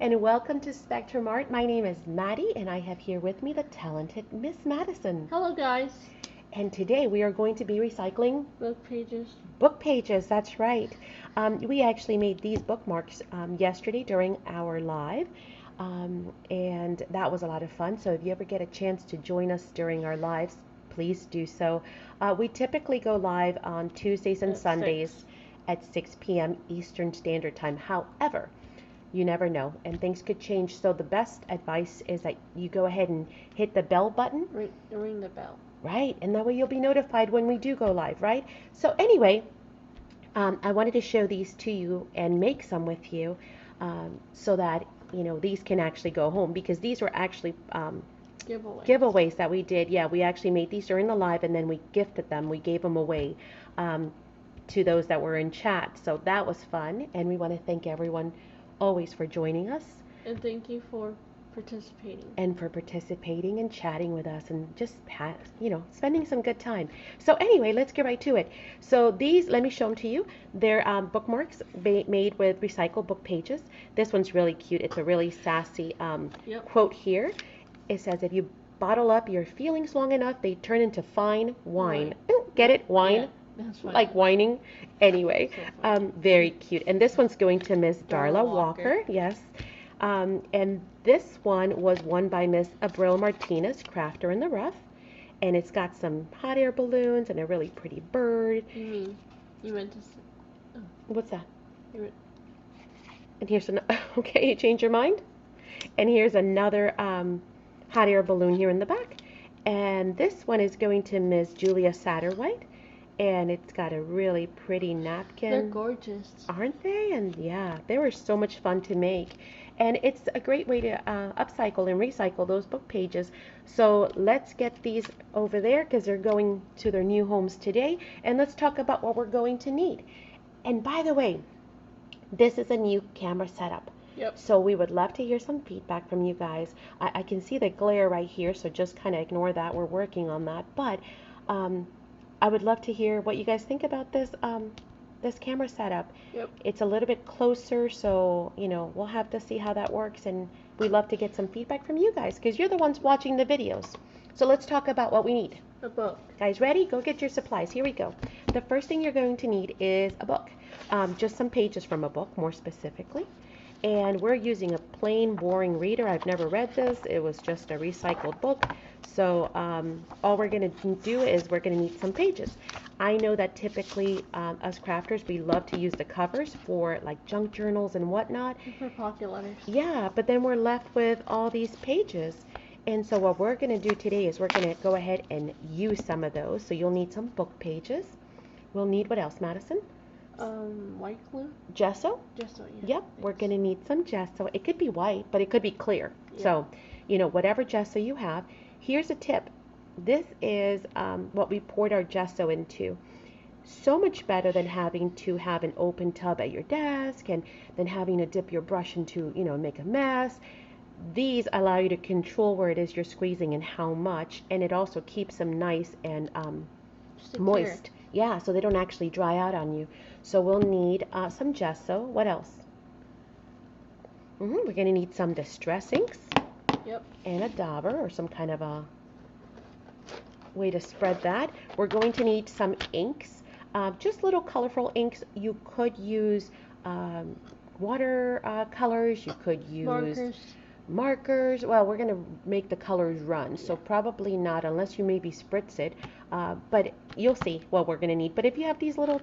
and welcome to Spectrum Art. My name is Maddie, and I have here with me the talented Miss Madison. Hello, guys. And today we are going to be recycling Book pages. book pages. That's right. We actually made these bookmarks yesterday during our live, and that was a lot of fun. So if you ever get a chance to join us during our lives, please do so. We typically go live on Tuesdays and Sundays at 6 p.m. Eastern Standard Time. However, you never know, and things could change. So the best advice is that you go ahead and hit the bell button. Ring the bell. Right, and that way you'll be notified when we do go live, right? So anyway, I wanted to show these to you and make some with you so that, you know, these can actually go home, because these were actually giveaways that we did. Yeah, we actually made these during the live, and then we gifted them. We gave them away to those that were in chat. So that was fun, and we want to thank everyone always for joining us. And thank you for participating. And for participating and chatting with us and just, spending some good time. So anyway, let's get right to it. So these, let me show them to you. They're bookmarks made with recycled book pages. This one's really cute. It's a really sassy quote here. It says, if you bottle up your feelings long enough, they turn into fine wine. Get it? Wine? Yeah. That's funny. Like whining. Anyway, so very cute. And this one's going to Miss Darla Walker. Yes. And this one was won by Miss Abril Martinez, Crafter in the Rough. And it's got some hot air balloons and a really pretty bird. You meant to say... Oh. What's that? And here's okay, you changed your mind? And here's another hot air balloon here in the back. And this one is going to Miss Julia Satterwhite. And it's got a really pretty napkin. They're gorgeous. Aren't they? And yeah, they were so much fun to make. And it's a great way to upcycle and recycle those book pages. So let's get these over there because they're going to their new homes today. And let's talk about what we're going to need. And by the way, this is a new camera setup. Yep. So we would love to hear some feedback from you guys. I can see the glare right here, so just kind of ignore that. We're working on that. But I would love to hear what you guys think about this this camera setup. Yep. It's a little bit closer, so we'll have to see how that works, and we'd love to get some feedback from you guys because you're the ones watching the videos. So let's talk about what we need. A book. Guys, ready? Go get your supplies. Here we go. The first thing you're going to need is a book, just some pages from a book, more specifically. And we're using a plain, boring reader. I've never read this. It was just a recycled book. So all we're going to do is we're going to need some pages. I know that typically us crafters, we love to use the covers for like junk journals and whatnot. For pocket letters. Yeah, but then we're left with all these pages. And so what we're going to do today is we're going to go ahead and use some of those. So you'll need some book pages. We'll need what else, Madison? White glue? Gesso? Gesso, yeah. Yep, we're going to need some gesso. It could be white, but it could be clear. Yeah. So, whatever gesso you have. Here's a tip. This is what we poured our gesso into. So much better than having to have an open tub at your desk and then having to dip your brush into, make a mess. These allow you to control where it is you're squeezing and how much, and it also keeps them nice and moist. Yeah, so they don't actually dry out on you. So we'll need some gesso. What else? We're going to need some distress inks. Yep. And a dauber or some kind of a way to spread that. We're going to need some inks, just little colorful inks. You could use water colors. You could use markers. Well, we're going to make the colors run, so probably not unless you maybe spritz it, but you'll see what we're going to need. But if you have these little,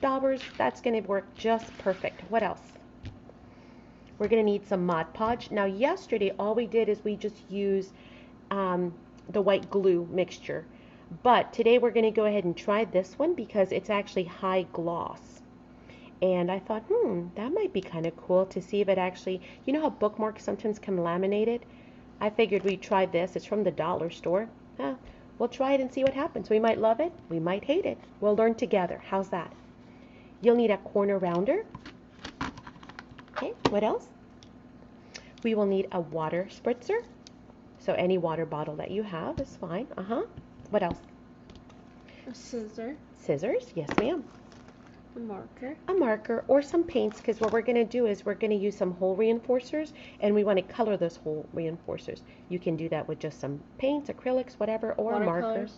daubers, that's going to work just perfect. What else? We're going to need some Mod Podge. Now, yesterday, all we did is we just used the white glue mixture, but today we're going to go ahead and try this one because it's actually high gloss. And I thought, that might be kind of cool to see if it actually, how bookmarks sometimes come laminated? I figured we'd try this. It's from the dollar store. We'll try it and see what happens. We might love it. We might hate it. We'll learn together. How's that? You'll need a corner rounder. Okay, what else? We will need a water spritzer. So any water bottle that you have is fine. What else? A scissor. Scissors, yes ma'am. A marker or some paints, because what we're going to do is we're going to use some hole reinforcers, and we want to color those hole reinforcers. You can do that with just some paints, acrylics, whatever, or markers.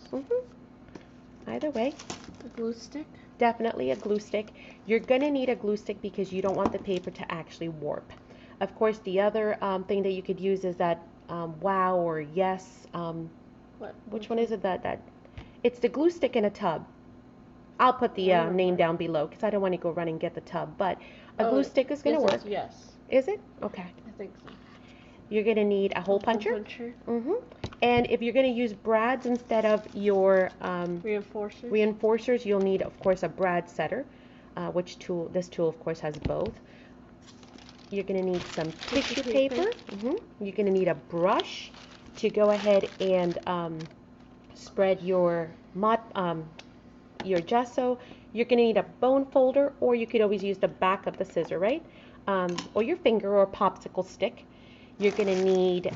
Either way. A glue stick? Definitely a glue stick. You're going to need a glue stick because you don't want the paper to actually warp. Of course, the other thing that you could use is that wow or yes. Which one is it? That it's the glue stick in a tub. I'll put the name down below because I don't want to go run and get the tub, but a glue stick is going to work. Yes. Is it? Okay. I think so. You're going to need a hole puncher. And if you're going to use brads instead of your reinforcers, you'll need, of course, a brad setter, this tool, of course, has both. You're going to need some tissue paper. You're going to need a brush to go ahead and spread your gesso. You're going to need a bone folder, or you could always use the back of the scissor, right? Or your finger or popsicle stick. You're going to need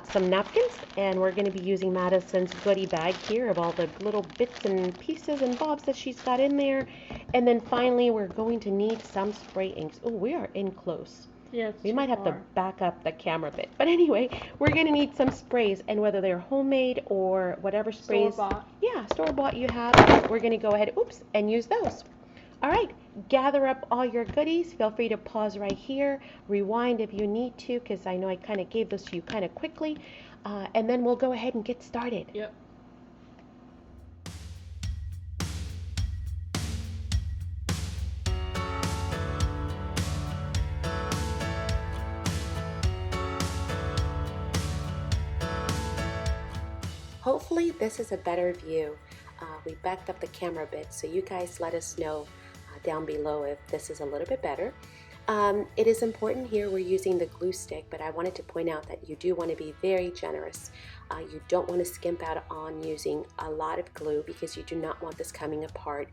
some napkins, and we're going to be using Madison's goodie bag here of all the little bits and pieces and bobs that she's got in there. And then finally, we're going to need some spray inks. Oh, we are in close. Yeah, we might have to back up the camera a bit. But anyway, we're going to need some sprays, and whether they're homemade or whatever sprays. Store-bought. Yeah, store-bought you have, we're going to go ahead, and use those. All right, gather up all your goodies. Feel free to pause right here, rewind if you need to, because I know I kind of gave those to you kind of quickly, and then we'll go ahead and get started. Yep. Hopefully this is a better view. We backed up the camera a bit, so you guys let us know down below if this is a little bit better. It is important here we're using the glue stick, but I wanted to point out that you do want to be very generous. You don't want to skimp out on using a lot of glue because you do not want this coming apart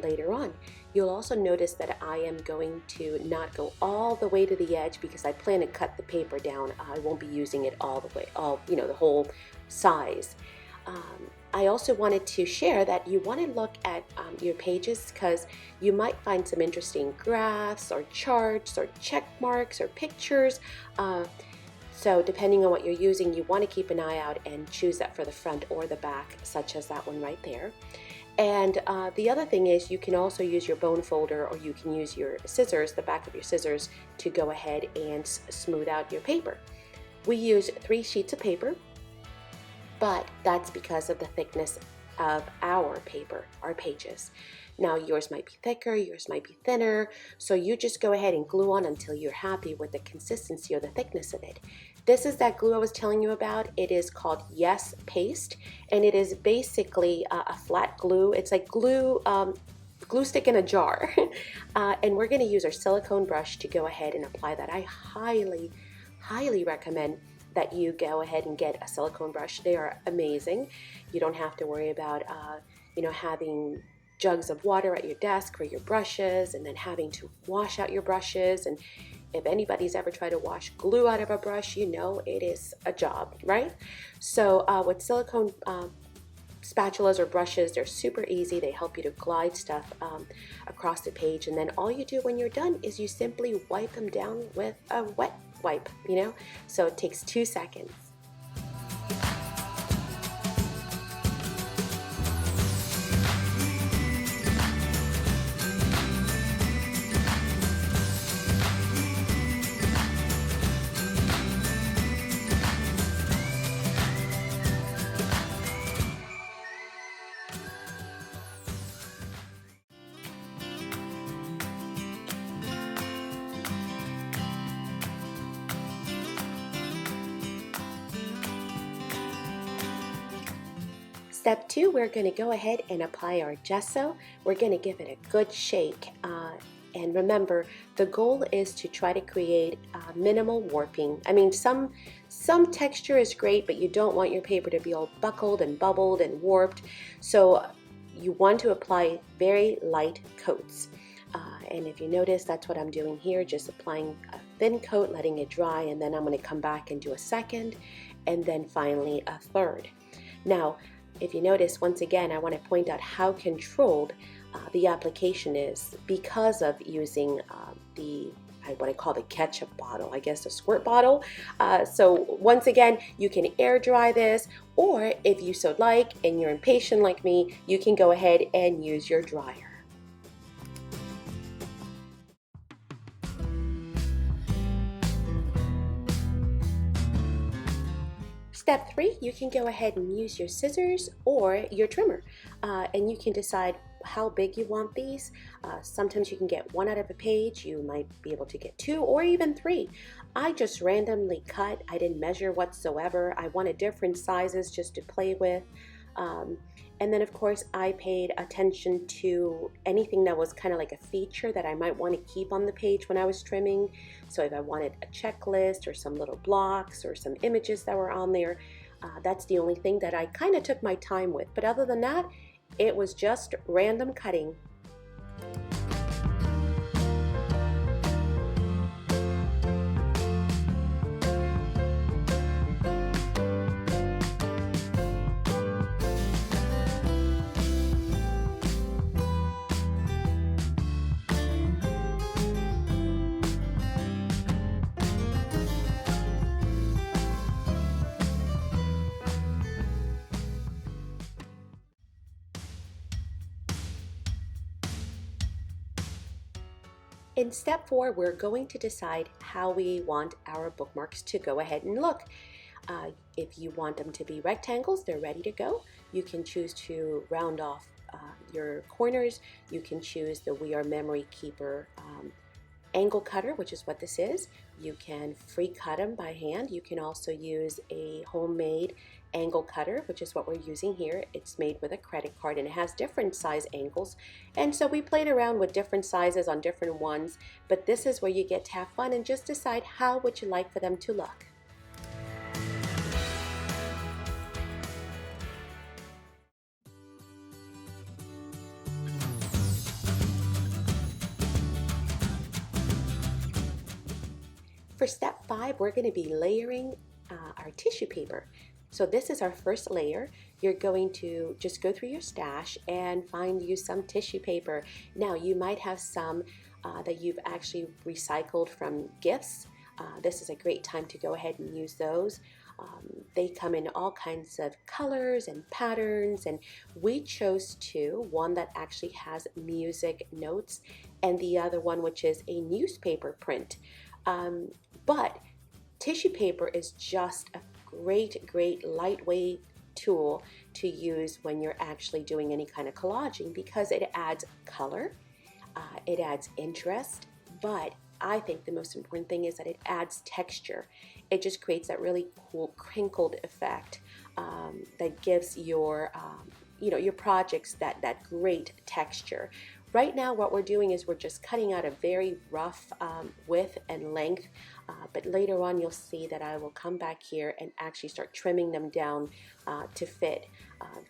later on. You'll also notice that I am going to not go all the way to the edge because I plan to cut the paper down. I won't be using it all the way, the whole size. I also wanted to share that you want to look at your pages because you might find some interesting graphs or charts or check marks or pictures. So depending on what you're using, you want to keep an eye out and choose that for the front or the back, such as that one right there. And the other thing is you can also use your bone folder, or you can use your scissors, the back of your scissors, to go ahead and smooth out your paper. We use 3 sheets of paper, but that's because of the thickness of our paper, our pages. Now yours might be thicker, yours might be thinner, so you just go ahead and glue on until you're happy with the consistency or the thickness of it. This is that glue I was telling you about. It is called Yes Paste, and it is basically a flat glue. It's like glue stick in a jar. And we're going to use our silicone brush to go ahead and apply that. I highly recommend that you go ahead and get a silicone brush. They are amazing. You don't have to worry about having jugs of water at your desk for your brushes and then having to wash out your brushes. And if anybody's ever tried to wash glue out of a brush, you know it is a job, right? So with silicone spatulas or brushes, they're super easy. They help you to glide stuff across the page, and then all you do when you're done is you simply wipe them down with a wet wipe, so it takes 2 seconds. Step 2, we're going to go ahead and apply our gesso. We're going to give it a good shake. And remember, the goal is to try to create minimal warping. I mean, some texture is great, but you don't want your paper to be all buckled and bubbled and warped. So you want to apply very light coats. And if you notice, that's what I'm doing here, just applying a thin coat, letting it dry, and then I'm going to come back and do a second, and then finally a third. Now, if you notice, once again, I want to point out how controlled the application is because of using what I call the ketchup bottle, I guess a squirt bottle. So once again, you can air dry this, or if you so like and you're impatient like me, you can go ahead and use your dryer. Step 3, you can go ahead and use your scissors or your trimmer, and you can decide how big you want these. Sometimes you can get 1 out of a page, you might be able to get 2 or even 3. I just randomly cut, I didn't measure whatsoever. I wanted different sizes just to play with. And then of course I paid attention to anything that was kind of like a feature that I might want to keep on the page when I was trimming. So if I wanted a checklist or some little blocks or some images that were on there, that's the only thing that I kind of took my time with. But other than that, it was just random cutting. In step 4, we're going to decide how we want our bookmarks to go ahead and look. If you want them to be rectangles, they're ready to go. You can choose to round off your corners. You can choose the We Are Memory Keeper angle cutter, which is what this is. You can free cut them by hand. You can also use a homemade angle cutter, which is what we're using here. It's made with a credit card and it has different size angles. And so we played around with different sizes on different ones, but this is where you get to have fun and just decide how would you like for them to look. For step 5, we're going to be layering our tissue paper. So this is our first layer. You're going to just go through your stash and find you some tissue paper. Now you might have some that you've actually recycled from gifts. This is a great time to go ahead and use those. They come in all kinds of colors and patterns, and we chose one that actually has music notes and the other one which is a newspaper print. But tissue paper is just a great lightweight tool to use when you're actually doing any kind of collaging, because it adds color, it adds interest, but I think the most important thing is that it adds texture. It just creates that really cool crinkled effect that gives your your projects that great texture. Right now what we're doing is we're just cutting out a very rough width and length, but later on you'll see that I will come back here and actually start trimming them down to fit,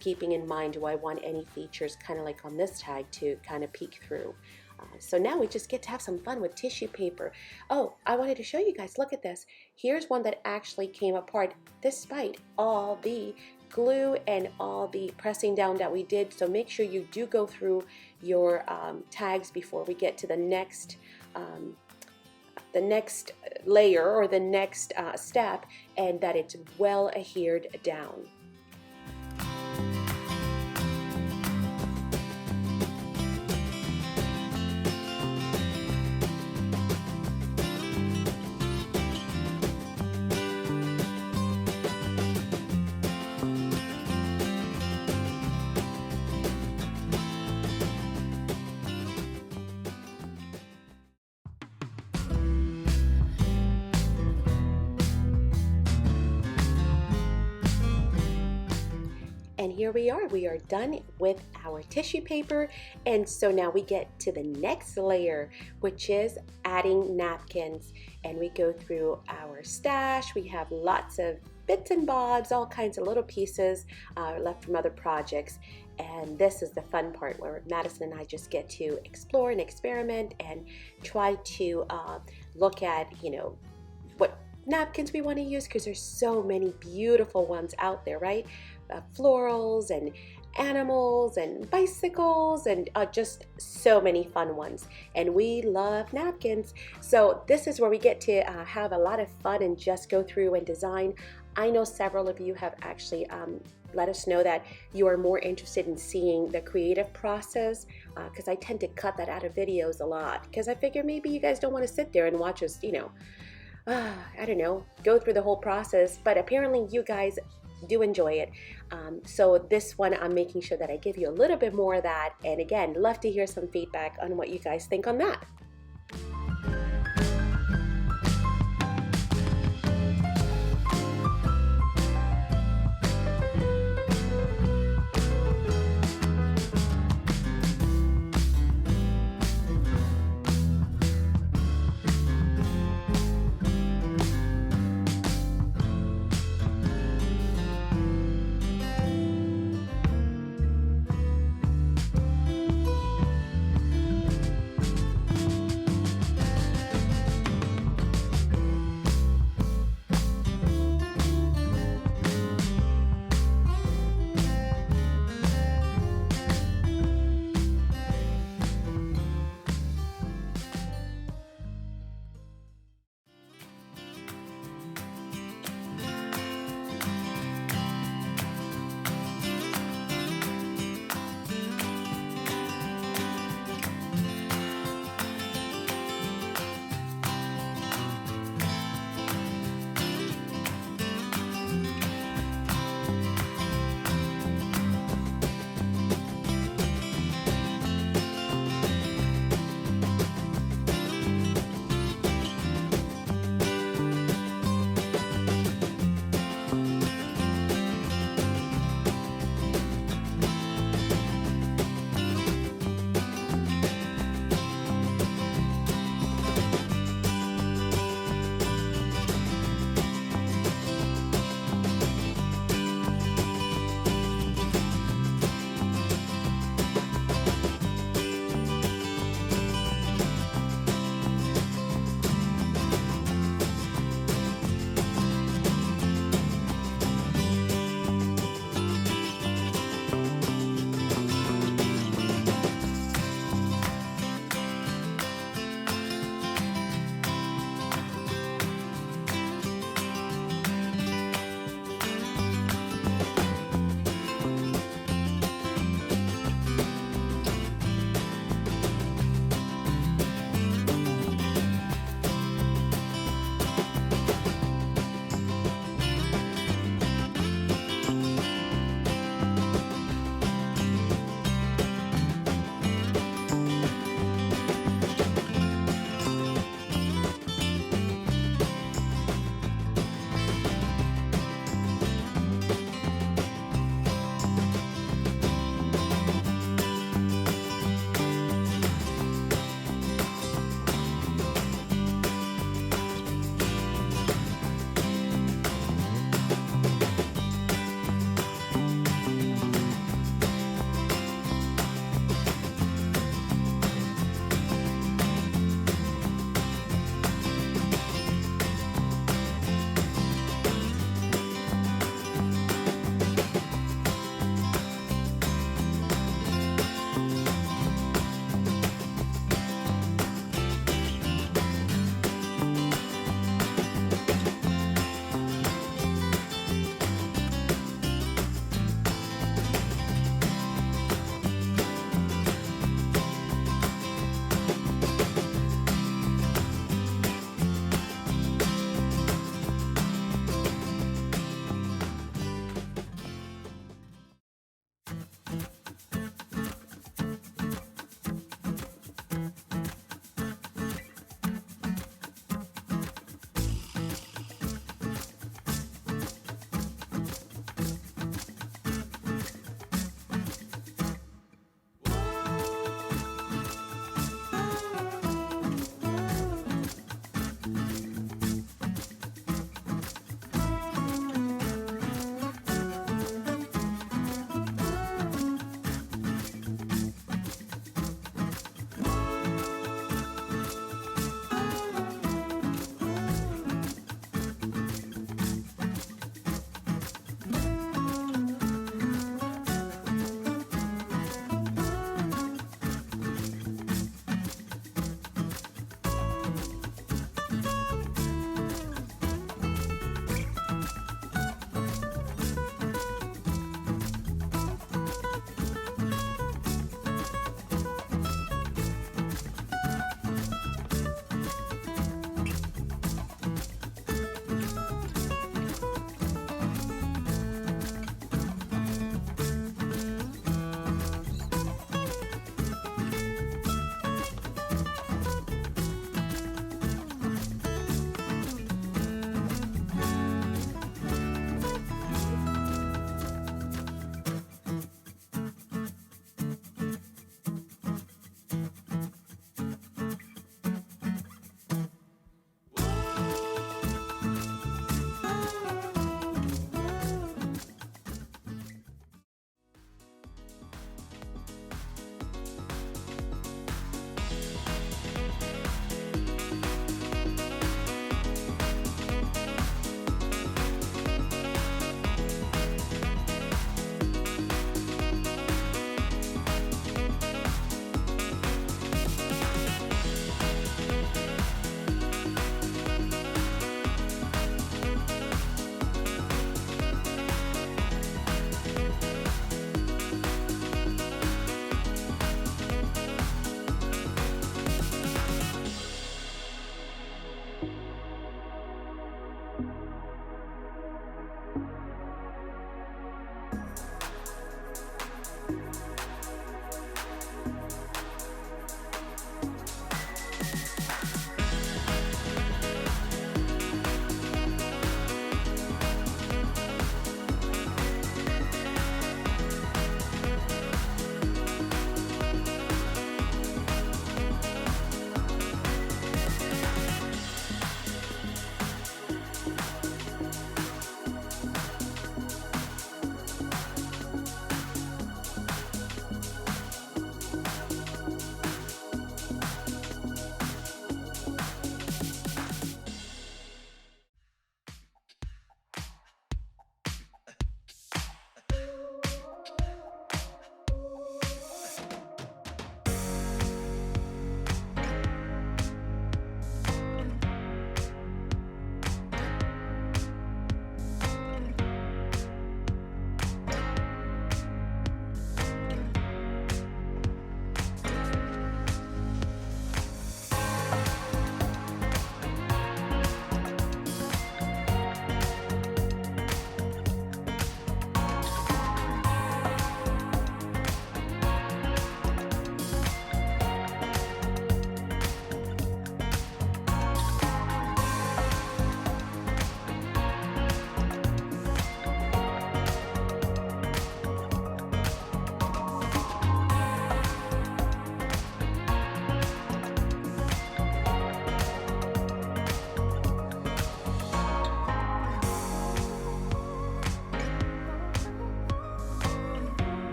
keeping in mind, do I want any features kind of like on this tag to kind of peek through. So now we just get to have some fun with tissue paper. Oh, I wanted to show you guys, look at this. Here's one that actually came apart despite all the glue and all the pressing down that we did. So make sure you do go through your tags before we get to the next layer or the next step, and that it's well adhered down. And here we are done with our tissue paper. And so now we get to the next layer, which is adding napkins. And we go through our stash. We have lots of bits and bobs, all kinds of little pieces left from other projects. And this is the fun part where Madison and I just get to explore and experiment and try to look at, what napkins we want to use, because there's so many beautiful ones out there, right? florals and animals and bicycles and just so many fun ones. And we love napkins. So this is where we get to have a lot of fun and just go through and design. I know several of you have actually let us know that you are more interested in seeing the creative process, because I tend to cut that out of videos a lot, because I figure maybe you guys don't want to sit there and watch us, I don't know, go through the whole process, but apparently you guys do enjoy it. So this one, I'm making sure that I give you a little bit more of that, and again, love to hear some feedback on what you guys think on that.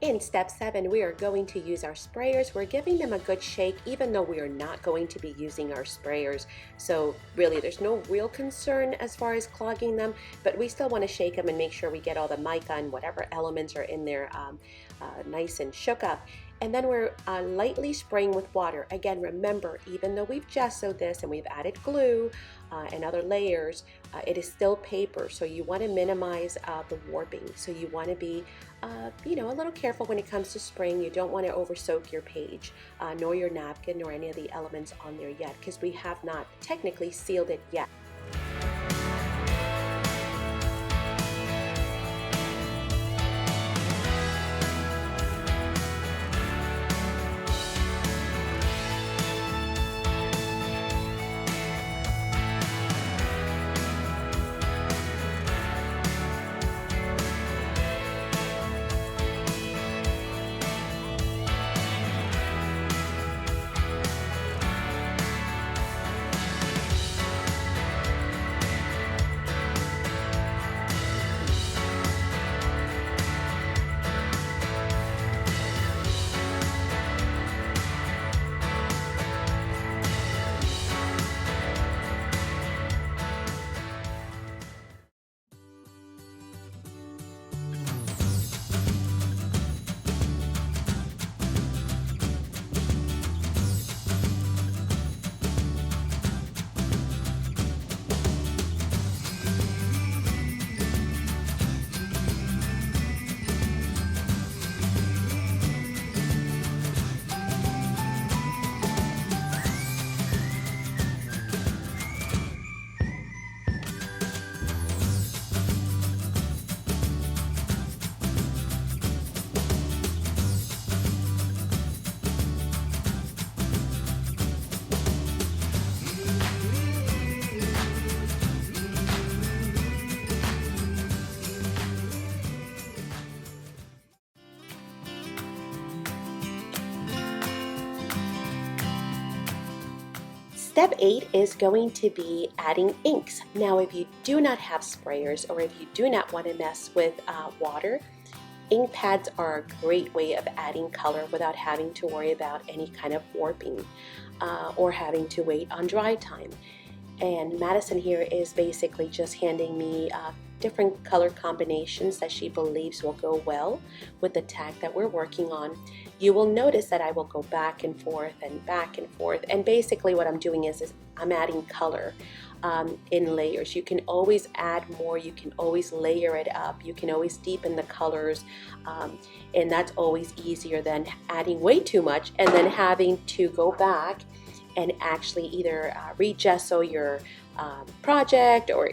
In step 7, we are going to use our sprayers. We're giving them a good shake, even though we are not going to be using our sprayers. So really, there's no real concern as far as clogging them, but we still want to shake them and make sure we get all the mica and whatever elements are in there nice and shook up. And then we're lightly spraying with water. Again, remember, even though we've gessoed this and we've added glue and other layers, it is still paper, so you want to minimize the warping. So you want to be, a little careful when it comes to spraying. You don't want to over soak your page, nor your napkin, nor any of the elements on there yet, because we have not technically sealed it yet. Step 8 is going to be adding inks. Now, if you do not have sprayers or if you do not want to mess with water, ink pads are a great way of adding color without having to worry about any kind of warping or having to wait on dry time. And Madison here is basically just handing me different color combinations that she believes will go well with the tag that we're working on. You will notice that I will go back and forth, and basically what I'm doing is I'm adding color in layers. You can always add more, you can always layer it up, you can always deepen the colors, and that's always easier than adding way too much and then having to go back and actually either re-gesso your project or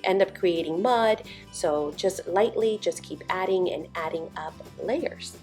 end up creating mud. So just lightly, just keep adding and adding up layers.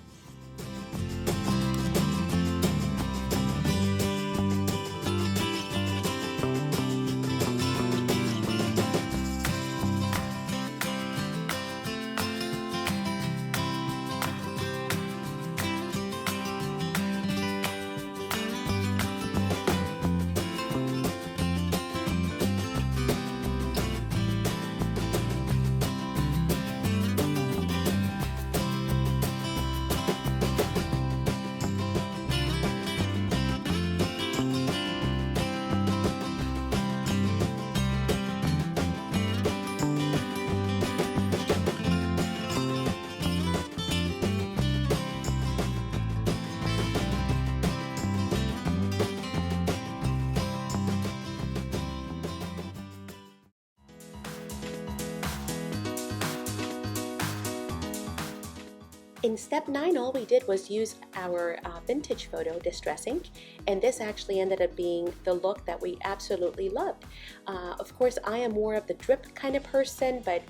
In step 9, all we did was use our vintage photo distress ink, and this actually ended up being the look that we absolutely loved. Of course, I am more of the drip kind of person, but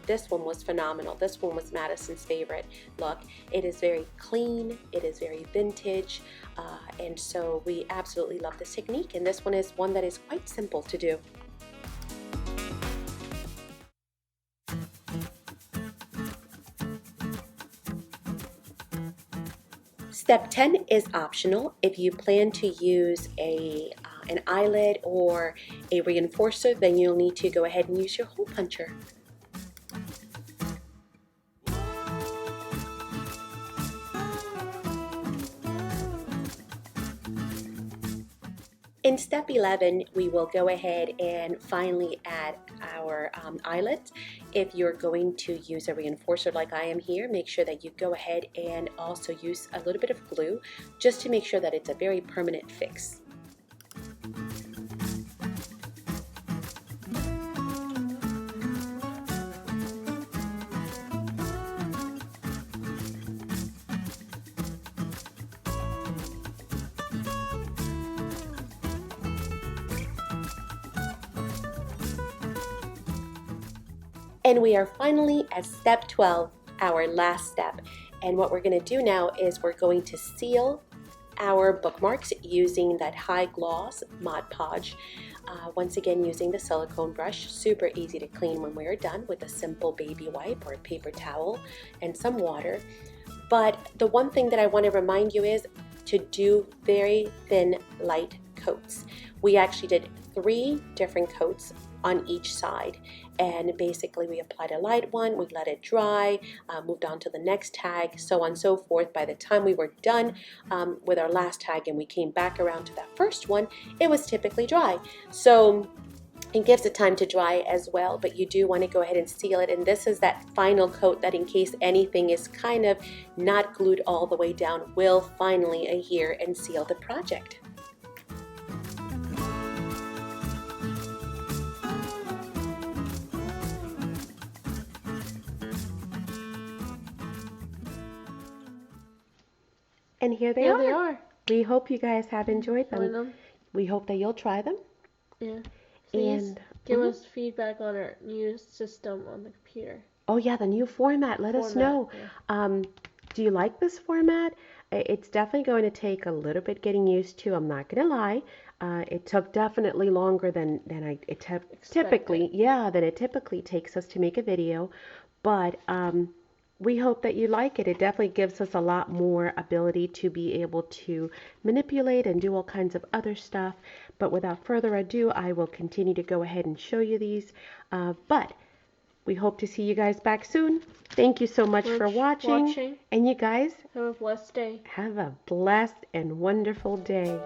this one was phenomenal. This one was Madison's favorite look. It is very clean, it is very vintage, and so we absolutely love this technique, and this one is one that is quite simple to do. Step 10 is optional. If you plan to use an eyelet or a reinforcer, then you'll need to go ahead and use your hole puncher. step 11, we will go ahead and finally add our eyelet. If you're going to use a reinforcer like I am here, make sure that you go ahead and also use a little bit of glue just to make sure that it's a very permanent fix. And we are finally at step 12, our last step. And what we're going to do now is we're going to seal our bookmarks using that high gloss Mod Podge. Once again, using the silicone brush, super easy to clean when we're done with a simple baby wipe or a paper towel and some water. But the one thing that I want to remind you is to do very thin, light coats. We actually did 3 different coats on each side, and basically we applied a light one, we let it dry, moved on to the next tag, so on and so forth. By the time we were done with our last tag and we came back around to that first one, it was typically dry. So it gives it time to dry as well, but you do want to go ahead and seal it. And this is that final coat that in case anything is kind of not glued all the way down, will finally adhere and seal the project. And here they are. We hope you guys have enjoyed them. We hope that you'll try them. Yeah. Please give us feedback on our new system on the computer. Oh yeah, the new format. Let us know. Yeah. Do you like this format? It's definitely going to take a little bit getting used to. I'm not going to lie. It took definitely longer than it typically takes us to make a video. But we hope that you like it. It definitely gives us a lot more ability to be able to manipulate and do all kinds of other stuff. But without further ado, I will continue to go ahead and show you these. But we hope to see you guys back soon. Thank you so much for watching. And you guys, have a blessed day. Have a blessed and wonderful day.